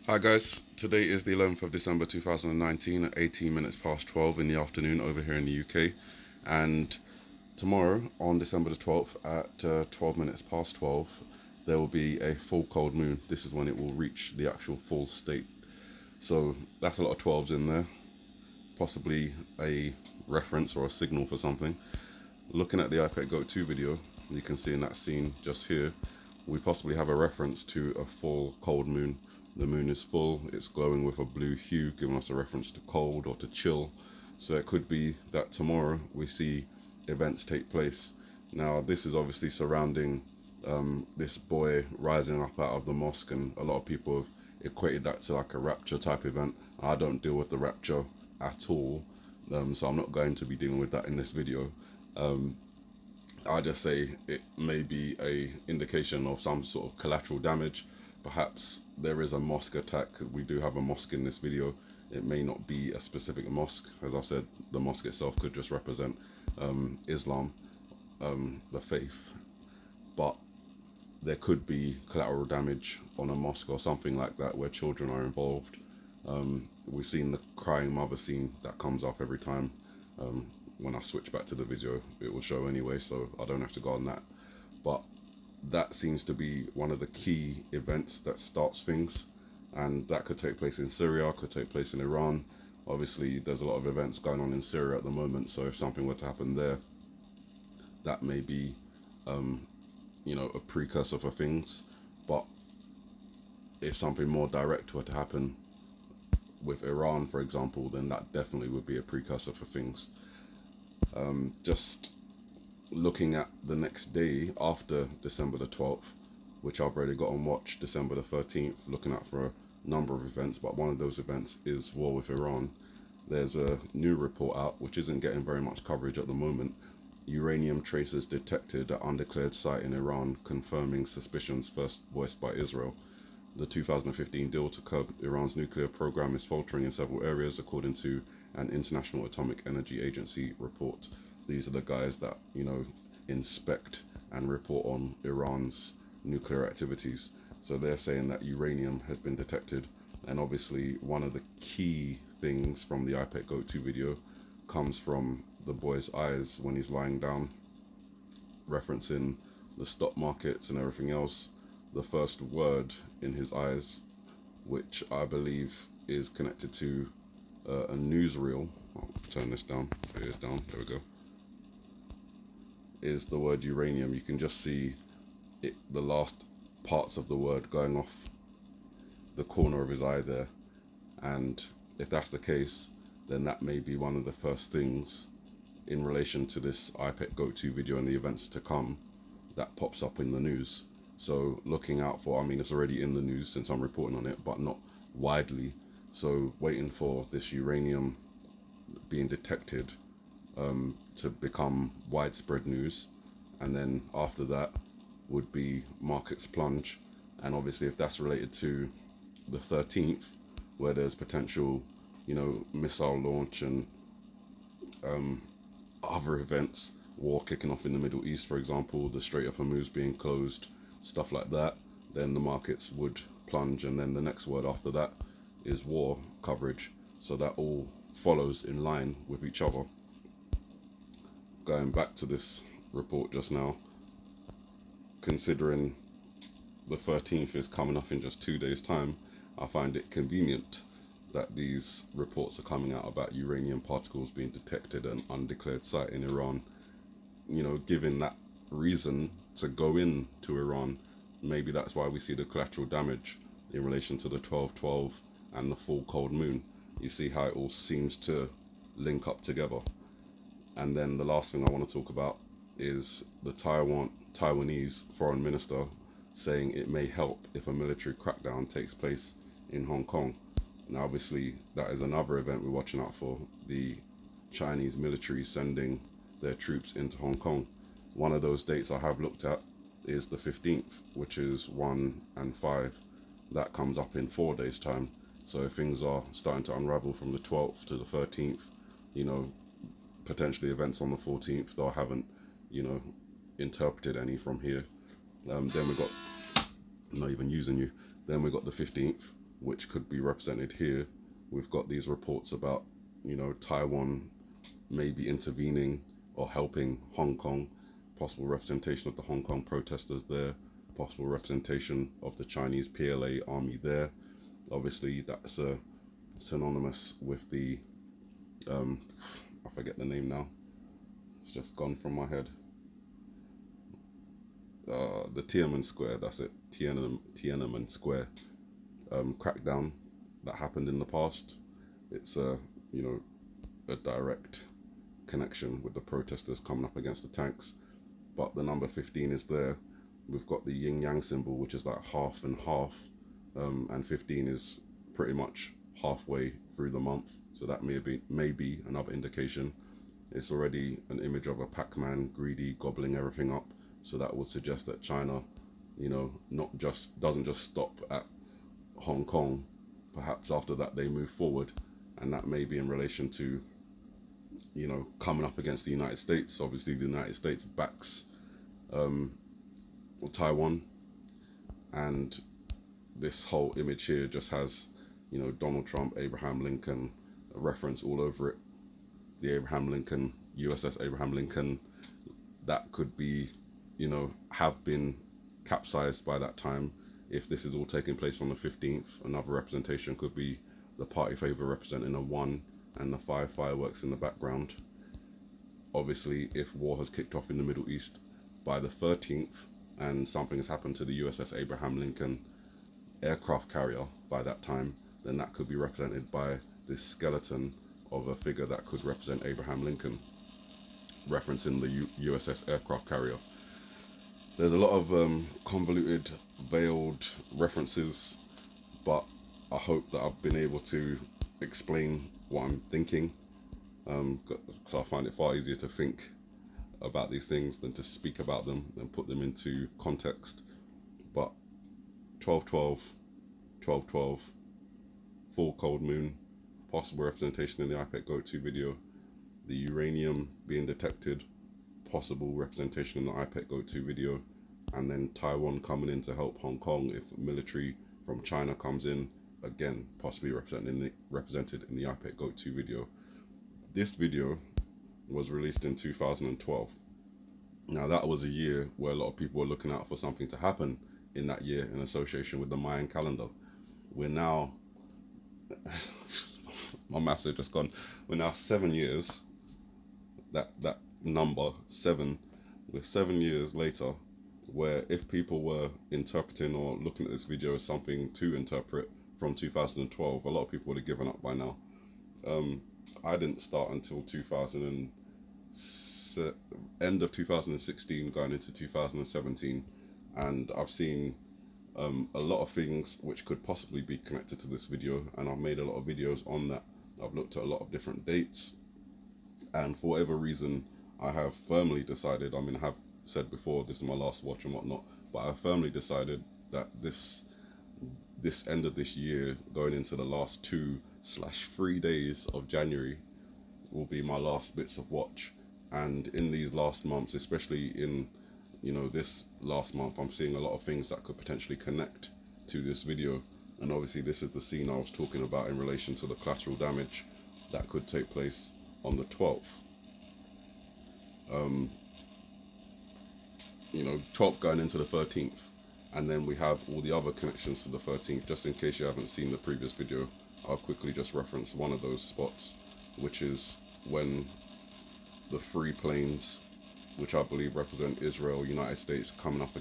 Hi guys, today is the 11th of December 2019 at 18 minutes past 12 in the afternoon over here in the UK, and tomorrow on December the 12th at 12 minutes past 12 there will be a full cold moon. This is when it will reach the actual full state, so that's a lot of 12s in there, possibly a reference or a signal for something. Looking at the iPad Go 2 video, you can see in that scene just here, we possibly have a reference to a full cold moon. The moon is full, it's glowing with a blue hue, giving us a reference to cold or to chill. So it could be that tomorrow we see events take place. Now this is obviously surrounding this boy rising up out of the mosque, and a lot of people have equated that to like a rapture type event. I don't deal with the rapture at all, so I'm not going to be dealing with that in this video. I just say it may be a indication of some sort of collateral damage. Perhaps there is a mosque attack. We do have a mosque in this video. It may not be a specific mosque. As I've said, the mosque itself could just represent Islam, the faith, but there could be collateral damage on a mosque or something like that where children are involved. We've seen the crying mother scene that comes up every time. When I switch back to the video, it will show anyway, so I don't have to go on that. But that seems to be one of the key events that starts things, and that could take place in Syria, could take place in Iran. Obviously there's a lot of events going on in Syria at the moment, so if something were to happen there, that may be a precursor for things. But if something more direct were to happen with Iran, for example, then that definitely would be a precursor for things. Just looking at the next day after December the 12th, which I've already got on watch, December the 13th, looking out for a number of events, but one of those events is war with Iran. There's a new report out which isn't getting very much coverage at the moment. Uranium traces detected at undeclared site in Iran, confirming suspicions first voiced by Israel. The 2015 deal to curb Iran's nuclear program is faltering in several areas, according to an International Atomic Energy Agency report. These are the guys that, inspect and report on Iran's nuclear activities. So they're saying that uranium has been detected. And obviously one of the key things from the iPad Go 2 video comes from the boy's eyes when he's lying down, referencing the stock markets and everything else. The first word in his eyes, which I believe is connected to a newsreel. I'll turn this down. It is down. There we go. Is the word uranium. You can just see it, the last parts of the word going off the corner of his eye there. And if that's the case, then that may be one of the first things in relation to this iPad Go 2 video and the events to come that pops up in the news. So looking out for, it's already in the news since I'm reporting on it, but not widely. So waiting for this uranium being detected to become widespread news, and then after that would be markets plunge. And obviously if that's related to the 13th, where there's potential missile launch and other events, war kicking off in the Middle East, for example, the Strait of Hormuz being closed, stuff like that, then the markets would plunge. And then the next word after that is war coverage. So that all follows in line with each other. Going back to this report just now, considering the 13th is coming up in just 2 days time, I find it convenient that these reports are coming out about uranium particles being detected at an undeclared site in Iran. Given that reason to go into Iran, maybe that's why we see the collateral damage in relation to the 12/12 and the full cold moon. You see how it all seems to link up together. And then the last thing I want to talk about is the Taiwanese foreign minister saying it may help if a military crackdown takes place in Hong Kong. Now obviously that is another event we're watching out for, the Chinese military sending their troops into Hong Kong. One of those dates I have looked at is the 15th, which is 1 and 5. That comes up in 4 days time. So if things are starting to unravel from the 12th to the 13th, potentially events on the 14th, though I haven't interpreted any from here. Then we got, I'm not even using you. Then we got the 15th, which could be represented here. We've got these reports about, Taiwan maybe intervening or helping Hong Kong, possible representation of the Hong Kong protesters there, possible representation of the Chinese PLA army there. Obviously, that's synonymous with the, I forget the name now, it's just gone from my head. The Tiananmen Square, that's it, Tiananmen Square crackdown that happened in the past. It's a direct connection with the protesters coming up against the tanks. But the number 15 is there. We've got the yin yang symbol, which is like half and half, and 15 is pretty much halfway through the month, so that may be another indication. It's already an image of a Pac-Man, greedy, gobbling everything up, so that would suggest that China, doesn't just stop at Hong Kong. Perhaps after that they move forward, and that may be in relation to, coming up against the United States. Obviously, the United States backs Taiwan, and this whole image here just has, Donald Trump, Abraham Lincoln, a reference all over it. The Abraham Lincoln, USS Abraham Lincoln, that could be, have been capsized by that time. If this is all taking place on the 15th, another representation could be the party favor representing a 1 and the 5 fireworks in the background. Obviously, if war has kicked off in the Middle East by the 13th and something has happened to the USS Abraham Lincoln aircraft carrier by that time, then that could be represented by this skeleton of a figure that could represent Abraham Lincoln, referencing the USS aircraft carrier. There's a lot of convoluted, veiled references, but I hope that I've been able to explain what I'm thinking, because I find it far easier to think about these things than to speak about them and put them into context. But 12/12, 12/12, full cold moon, possible representation in the IPEC Go-To video, the uranium being detected, possible representation in the IPEC Go-To video, and then Taiwan coming in to help Hong Kong if military from China comes in, again possibly represented in the IPEC Go-To video. This video was released in 2012. Now that was a year where a lot of people were looking out for something to happen in that year in association with the Mayan calendar. We're now my maths have just gone. We're now 7 years. That number 7. We're 7 years later, where if people were interpreting or looking at this video as something to interpret from 2012, a lot of people would have given up by now. I didn't start until end of 2016, going into 2017, and I've seen a lot of things which could possibly be connected to this video, and I've made a lot of videos on that. I've looked at a lot of different dates, and for whatever reason I have firmly decided, I have said before this is my last watch and whatnot, but I firmly decided that this end of this year, going into the last 2/3 days of January, will be my last bits of watch. And in these last months, especially in this last month, I'm seeing a lot of things that could potentially connect to this video. And obviously this is the scene I was talking about in relation to the collateral damage that could take place on the 12th. 12th going into the 13th, and then we have all the other connections to the 13th. Just in case you haven't seen the previous video, I'll quickly just reference one of those spots, which is when the 3 planes, which I believe represent Israel, United States, coming up